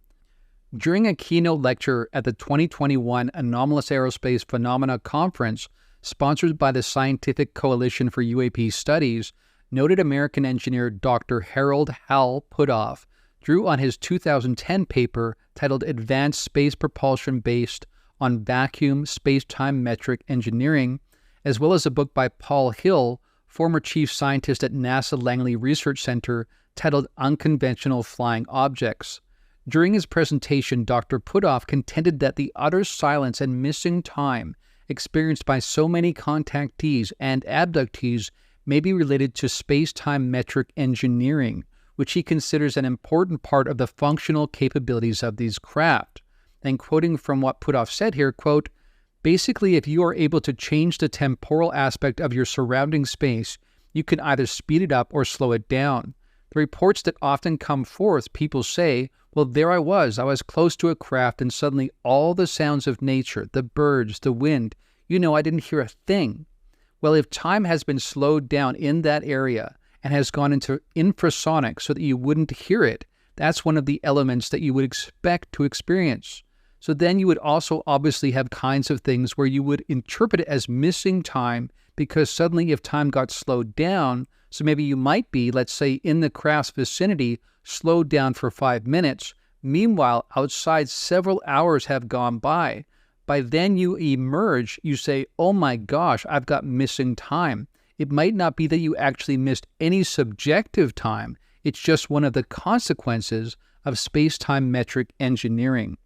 During a keynote lecture at the 2021 Anomalous Aerospace Phenomena Conference, sponsored by the Scientific Coalition for UAP Studies, noted American engineer Dr. Harold Hal Puthoff drew on his 2010 paper titled Advanced Space Propulsion Based on Vacuum Spacetime Metric Engineering, as well as a book by Paul Hill, former chief scientist at NASA Langley Research Center, titled Unconventional Flying Objects. During his presentation, Dr. Puthoff contended that the utter silence and missing time experienced by so many contactees and abductees may be related to space-time metric engineering, which he considers an important part of the functional capabilities of these craft. And quoting from what Puthoff said here, quote, "Basically, if you are able to change the temporal aspect of your surrounding space, you can either speed it up or slow it down. The reports that often come forth, people say, well, there I was close to a craft and suddenly all the sounds of nature, the birds, the wind, I didn't hear a thing. Well, if time has been slowed down in that area and has gone into infrasonic so that you wouldn't hear it, that's one of the elements that you would expect to experience. So then you would also obviously have kinds of things where you would interpret it as missing time because suddenly if time got slowed down, so maybe you might be, let's say, in the craft's vicinity, slowed down for 5 minutes. Meanwhile, outside several hours have gone by. By then you emerge, you say, oh my gosh, I've got missing time. It might not be that you actually missed any subjective time. It's just one of the consequences of space-time metric engineering.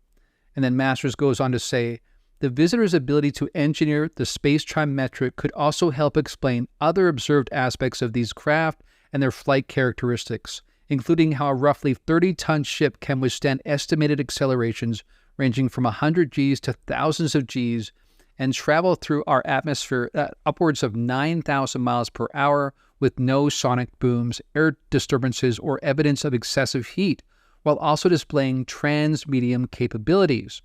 And then Masters goes on to say, the visitor's ability to engineer the space-time metric could also help explain other observed aspects of these craft and their flight characteristics, including how a roughly 30-ton ship can withstand estimated accelerations ranging from 100 Gs to thousands of Gs and travel through our atmosphere at upwards of 9,000 miles per hour with no sonic booms, air disturbances, or evidence of excessive heat, while also displaying trans-medium capabilities,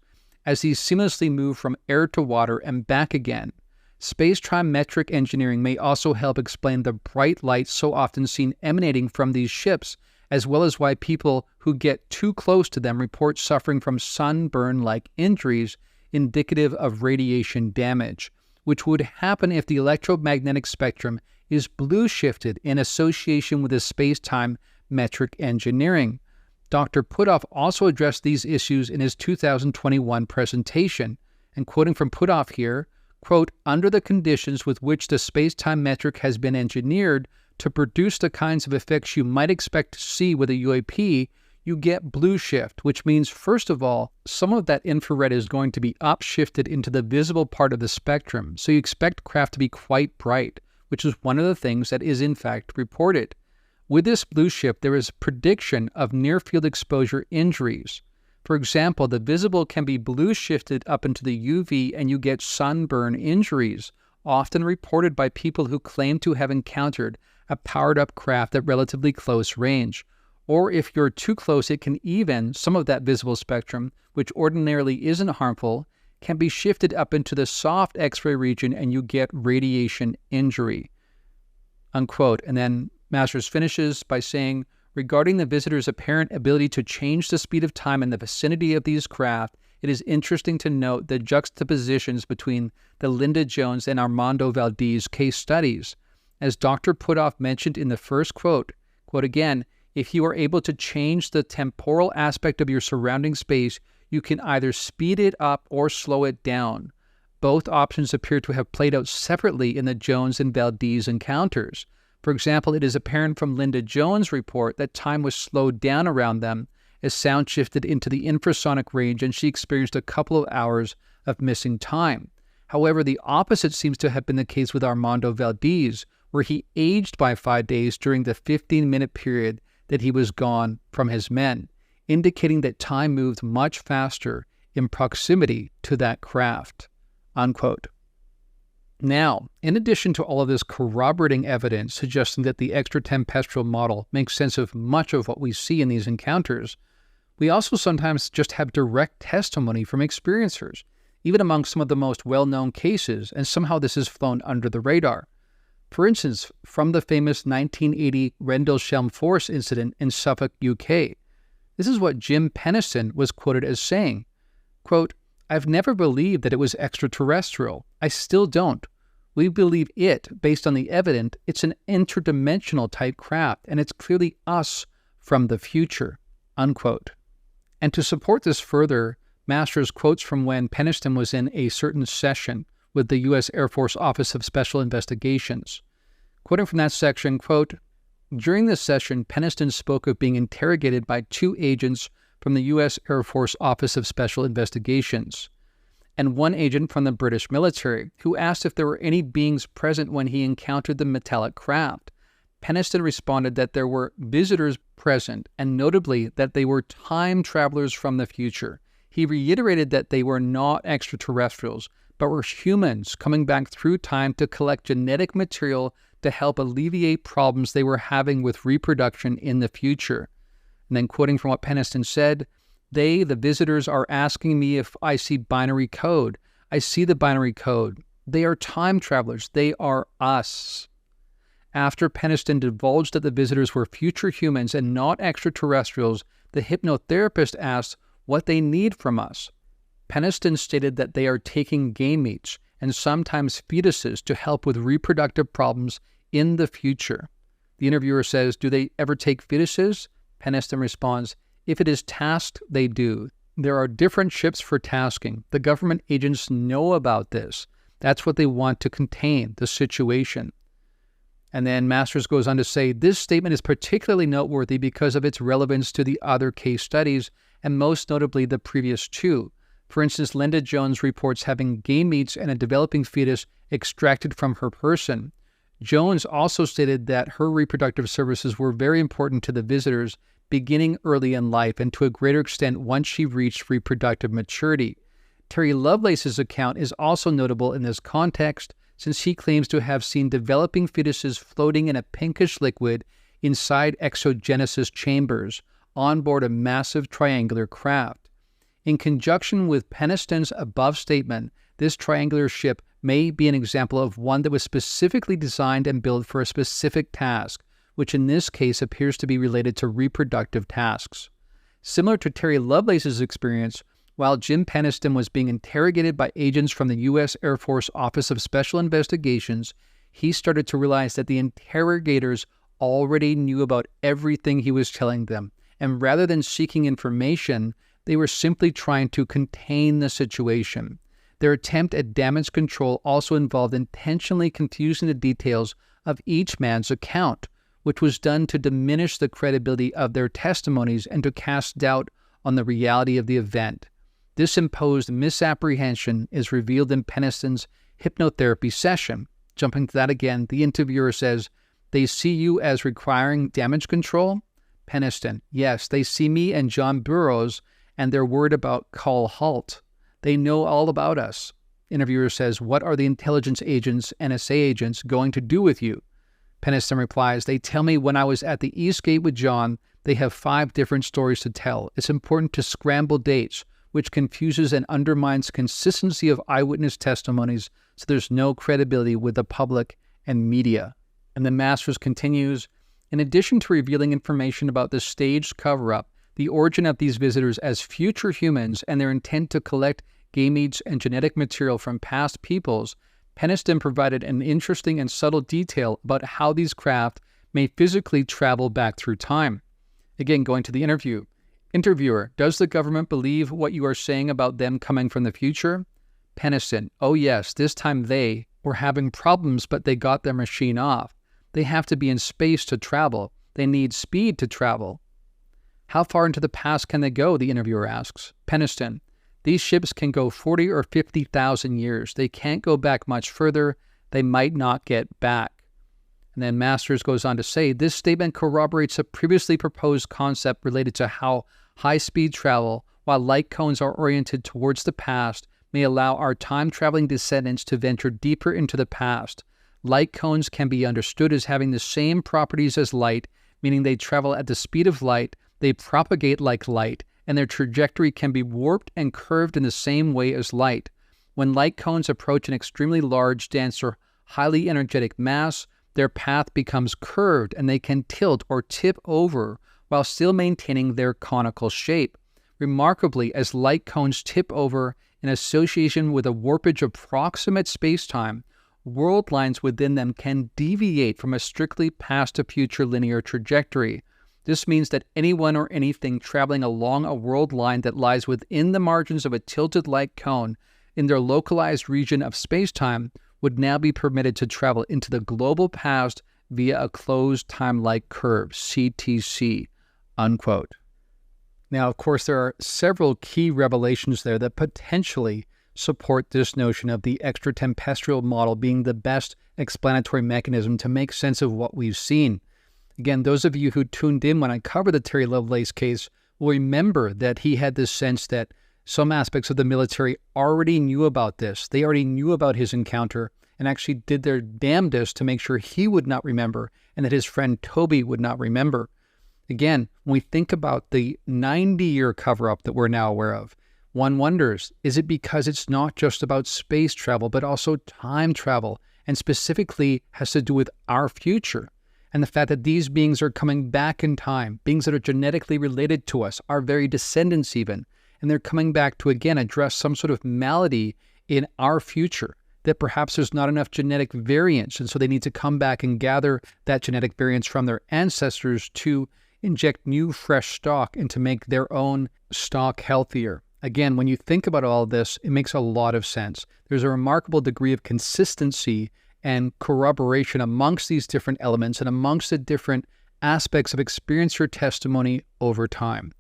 as these seamlessly move from air to water and back again. Space-time metric engineering may also help explain the bright light so often seen emanating from these ships, as well as why people who get too close to them report suffering from sunburn-like injuries indicative of radiation damage, which would happen if the electromagnetic spectrum is blue-shifted in association with the space-time metric engineering. Dr. Puthoff also addressed these issues in his 2021 presentation, and quoting from Puthoff here, quote, under the conditions with which the space-time metric has been engineered to produce the kinds of effects you might expect to see with a UAP, you get blue shift, which means, first of all, some of that infrared is going to be upshifted into the visible part of the spectrum, so you expect craft to be quite bright, which is one of the things that is in fact reported. With this blue shift, there is prediction of near-field exposure injuries. For example, the visible can be blue shifted up into the UV and you get sunburn injuries, often reported by people who claim to have encountered a powered-up craft at relatively close range. Or if you're too close, it can even, some of that visible spectrum, which ordinarily isn't harmful, can be shifted up into the soft X-ray region and you get radiation injury, unquote. And then Masters finishes by saying, regarding the visitor's apparent ability to change the speed of time in the vicinity of these craft, it is interesting to note the juxtapositions between the Linda Jones and Armando Valdez case studies. As Dr. Puthoff mentioned in the first quote again, if you are able to change the temporal aspect of your surrounding space, you can either speed it up or slow it down. Both options appear to have played out separately in the Jones and Valdez encounters. For example, it is apparent from Linda Jones' report that time was slowed down around them as sound shifted into the infrasonic range and she experienced a couple of hours of missing time. However, the opposite seems to have been the case with Armando Valdez, where he aged by 5 days during the 15-minute period that he was gone from his men, indicating that time moved much faster in proximity to that craft, unquote. Now, in addition to all of this corroborating evidence suggesting that the extra-tempestral model makes sense of much of what we see in these encounters, we also sometimes just have direct testimony from experiencers, even among some of the most well-known cases, and somehow this has flown under the radar. For instance, from the famous 1980 Rendlesham Force incident in Suffolk, UK, this is what Jim Pennison was quoted as saying, quote, I've never believed that it was extraterrestrial. I still don't. We believe it based on the evidence. It's an interdimensional type craft, and it's clearly us from the future," unquote. And to support this further, Masters quotes from when Peniston was in a certain session with the U.S. Air Force Office of Special Investigations. Quoting from that section, quote, "During this session, Peniston spoke of being interrogated by 2 agents from the U.S. Air Force Office of Special Investigations and 1 agent from the British military, who asked if there were any beings present when he encountered the metallic craft. Peniston responded that there were visitors present, and notably that they were time travelers from the future. He reiterated that they were not extraterrestrials, but were humans coming back through time to collect genetic material to help alleviate problems they were having with reproduction in the future." And then quoting from what Peniston said, "They, the visitors, are asking me if I see binary code. I see the binary code. They are time travelers. They are us." After Peniston divulged that the visitors were future humans and not extraterrestrials, the hypnotherapist asked what they need from us. Peniston stated that they are taking gametes and sometimes fetuses to help with reproductive problems in the future. The interviewer says, "Do they ever take fetuses?" Peniston responds, "If it is tasked, they do. There are different ships for tasking. The government agents know about this. That's what they want to contain, the situation." And then Masters goes on to say, "This statement is particularly noteworthy because of its relevance to the other case studies, and most notably the previous 2. For instance, Linda Jones reports having gametes and a developing fetus extracted from her person. Jones also stated that her reproductive services were very important to the visitors beginning early in life and to a greater extent once she reached reproductive maturity. Terry Lovelace's account is also notable in this context, since he claims to have seen developing fetuses floating in a pinkish liquid inside exogenesis chambers on board a massive triangular craft. In conjunction with Peniston's above statement, this triangular ship may be an example of one that was specifically designed and built for a specific task, which in this case appears to be related to reproductive tasks. Similar to Terry Lovelace's experience, while Jim Peniston was being interrogated by agents from the U.S. Air Force Office of Special Investigations, he started to realize that the interrogators already knew about everything he was telling them, and rather than seeking information, they were simply trying to contain the situation. Their attempt at damage control also involved intentionally confusing the details of each man's account, which was done to diminish the credibility of their testimonies and to cast doubt on the reality of the event. This imposed misapprehension is revealed in Peniston's hypnotherapy session. Jumping to that again, the interviewer says, "They see you as requiring damage control?" Peniston, "Yes, they see me and John Burroughs, and they're worried about call halt. They know all about us." Interviewer says, "What are the intelligence agents, NSA agents, going to do with you?" Peniston replies, "They tell me when I was at the East Gate with John, they have 5 different stories to tell. It's important to scramble dates, which confuses and undermines consistency of eyewitness testimonies, so there's no credibility with the public and media." And then Masters continues, "In addition to revealing information about the staged cover-up, the origin of these visitors as future humans, and their intent to collect gametes and genetic material from past peoples, Peniston provided an interesting and subtle detail about how these craft may physically travel back through time." Again, going to the interview. Interviewer, "Does the government believe what you are saying about them coming from the future?" Peniston, "Oh yes, this time they were having problems, but they got their machine off. They have to be in space to travel. They need speed to travel." "How far into the past can they go?" the interviewer asks. Peniston, "These ships can go 40 or 50,000 years. They can't go back much further. They might not get back." And then Masters goes on to say, "This statement corroborates a previously proposed concept related to how high-speed travel, while light cones are oriented towards the past, may allow our time-traveling descendants to venture deeper into the past. Light cones can be understood as having the same properties as light, meaning they travel at the speed of light, they propagate like light, and their trajectory can be warped and curved in the same way as light. When light cones approach an extremely large, dense, or highly energetic mass, their path becomes curved and they can tilt or tip over while still maintaining their conical shape. Remarkably, as light cones tip over in association with a warpage of proximate spacetime, world lines within them can deviate from a strictly past to future linear trajectory. This means that anyone or anything traveling along a world line that lies within the margins of a tilted light cone in their localized region of spacetime would now be permitted to travel into the global past via a closed time-like curve, CTC, unquote. Now, of course, there are several key revelations there that potentially support this notion of the extra-tempestral model being the best explanatory mechanism to make sense of what we've seen. Again, those of you who tuned in when I covered the Terry Lovelace case will remember that he had this sense that some aspects of the military already knew about this. They already knew about his encounter and actually did their damnedest to make sure he would not remember and that his friend Toby would not remember. Again, when we think about the 90-year cover-up that we're now aware of, one wonders, is it because it's not just about space travel, but also time travel, and specifically has to do with our future? And the fact that these beings are coming back in time, beings that are genetically related to us, our very descendants even, and they're coming back to, again, address some sort of malady in our future, that perhaps there's not enough genetic variance, and so they need to come back and gather that genetic variance from their ancestors to inject new, fresh stock and to make their own stock healthier. Again, when you think about all of this, it makes a lot of sense. There's a remarkable degree of consistency and corroboration amongst these different elements and amongst the different aspects of experience or testimony over time.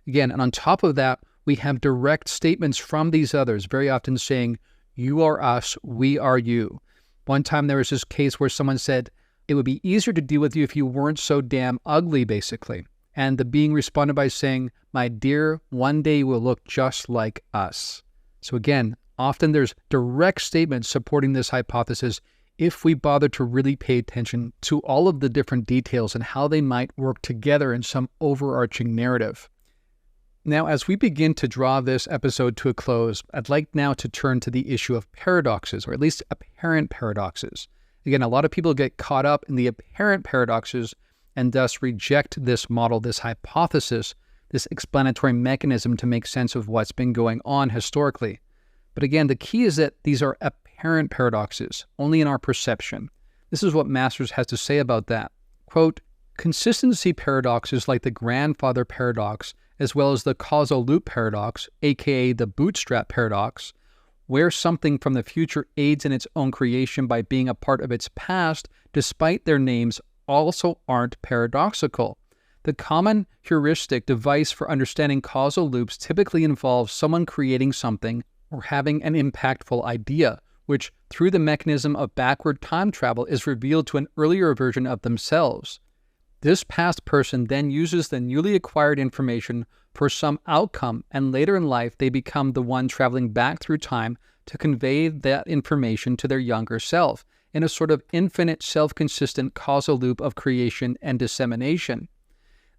Again, and on top of that, we have direct statements from these others, very often saying, "You are us, we are you." One time there was this case where someone said, "It would be easier to deal with you if you weren't so damn ugly," basically. And the being responded by saying, "My dear, one day you will look just like us." So again, often there's direct statements supporting this hypothesis if we bother to really pay attention to all of the different details and how they might work together in some overarching narrative. Now, as we begin to draw this episode to a close, I'd like now to turn to the issue of paradoxes, or at least apparent paradoxes. Again, a lot of people get caught up in the apparent paradoxes and thus reject this model, this hypothesis, this explanatory mechanism to make sense of what's been going on historically. But again, the key is that these are apparent paradoxes, only in our perception. This is what Masters has to say about that. Quote, "Consistency paradoxes like the grandfather paradox, as well as the causal loop paradox, aka the bootstrap paradox, where something from the future aids in its own creation by being a part of its past, despite their names, also aren't paradoxical. The common heuristic device for understanding causal loops typically involves someone creating something or having an impactful idea, which, through the mechanism of backward time travel, is revealed to an earlier version of themselves. This past person then uses the newly acquired information for some outcome, and later in life they become the one traveling back through time to convey that information to their younger self, in a sort of infinite self-consistent causal loop of creation and dissemination.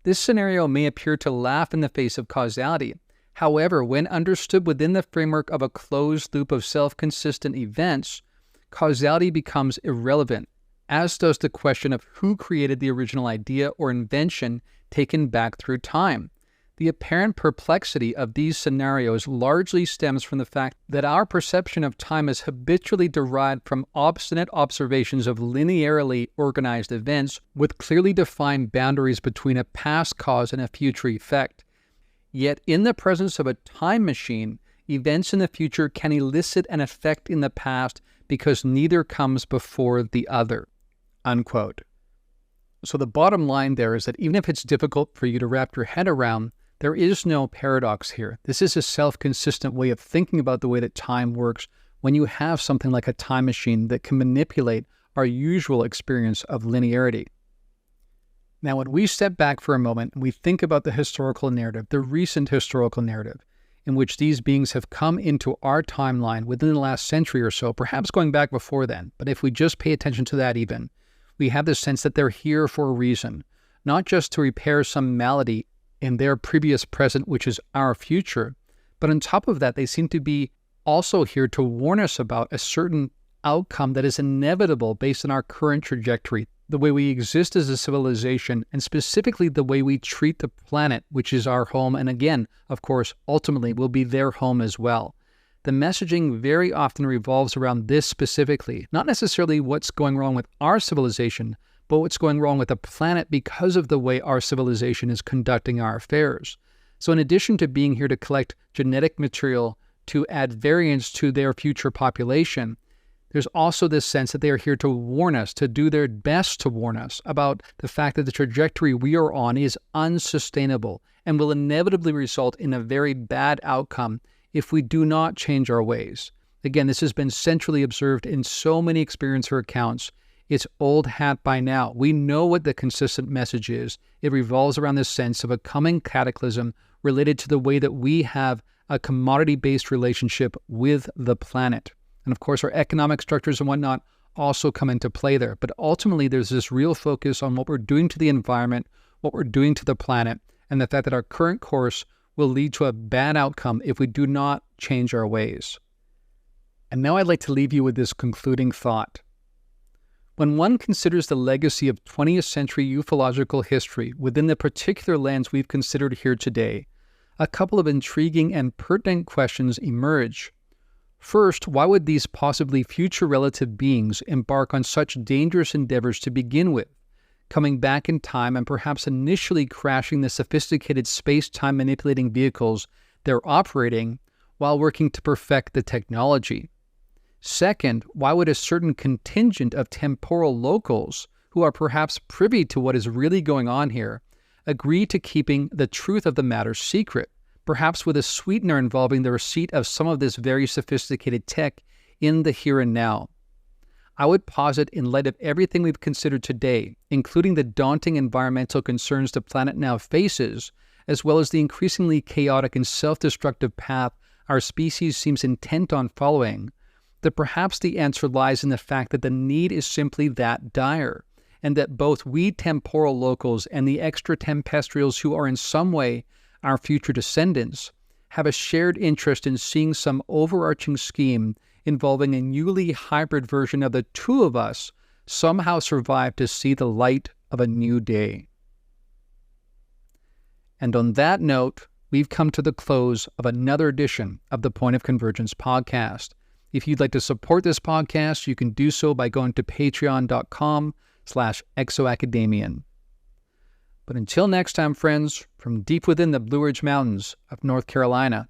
This scenario may appear to laugh in the face of causality. However, when understood within the framework of a closed loop of self-consistent events, causality becomes irrelevant, as does the question of who created the original idea or invention taken back through time. The apparent perplexity of these scenarios largely stems from the fact that our perception of time is habitually derived from obstinate observations of linearly organized events with clearly defined boundaries between a past cause and a future effect. Yet in the presence of a time machine, events in the future can elicit an effect in the past because neither comes before the other." Unquote. So the bottom line there is that even if it's difficult for you to wrap your head around, there is no paradox here. This is a self-consistent way of thinking about the way that time works when you have something like a time machine that can manipulate our usual experience of linearity. Now, when we step back for a moment and we think about the historical narrative, the recent historical narrative, in which these beings have come into our timeline within the last century or so, perhaps going back before then, but if we just pay attention to that even, we have this sense that they're here for a reason, not just to repair some malady in their previous present, which is our future, but on top of that, they seem to be also here to warn us about a certain outcome that is inevitable based on our current trajectory, the way we exist as a civilization, and specifically the way we treat the planet, which is our home, and again, of course, ultimately will be their home as well. the messaging very often revolves around this specifically, not necessarily what's going wrong with our civilization, but what's going wrong with the planet because of the way our civilization is conducting our affairs. So in addition to being here to collect genetic material to add variants to their future population, there's also this sense that they are here to warn us, to do their best to warn us about the fact that the trajectory we are on is unsustainable and will inevitably result in a very bad outcome if we do not change our ways. Again, this has been centrally observed in so many experiencer accounts. It's old hat by now. We know what the consistent message is. It revolves around this sense of a coming cataclysm related to the way that we have a commodity-based relationship with the planet. And of course, our economic structures and whatnot also come into play there. But ultimately, there's this real focus on what we're doing to the environment, what we're doing to the planet, and the fact that our current course will lead to a bad outcome if we do not change our ways. And now I'd like to leave you with this concluding thought. When one considers the legacy of 20th century ufological history within the particular lens we've considered here today, a couple of intriguing and pertinent questions emerge. First, why would these possibly future relative beings embark on such dangerous endeavors to begin with, coming back in time and perhaps initially crashing the sophisticated space-time manipulating vehicles they're operating while working to perfect the technology? Second, why would a certain contingent of temporal locals, who are perhaps privy to what is really going on here, agree to keeping the truth of the matter secret, perhaps with a sweetener involving the receipt of some of this very sophisticated tech in the here and now? I would posit, in light of everything we've considered today, including the daunting environmental concerns the planet now faces, as well as the increasingly chaotic and self-destructive path our species seems intent on following, that perhaps the answer lies in the fact that the need is simply that dire, and that both we temporal locals and the extra-tempestrals who are in some way our future descendants have a shared interest in seeing some overarching scheme involving a newly hybrid version of the two of us somehow survive to see the light of a new day. And on that note, we've come to the close of another edition of the Point of Convergence podcast. If you'd like to support this podcast, you can do so by going to patreon.com/ExoAcademian. But until next time, friends, from deep within the Blue Ridge Mountains of North Carolina,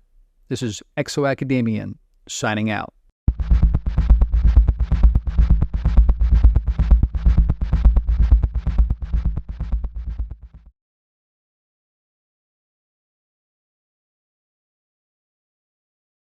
this is ExoAcademian signing out.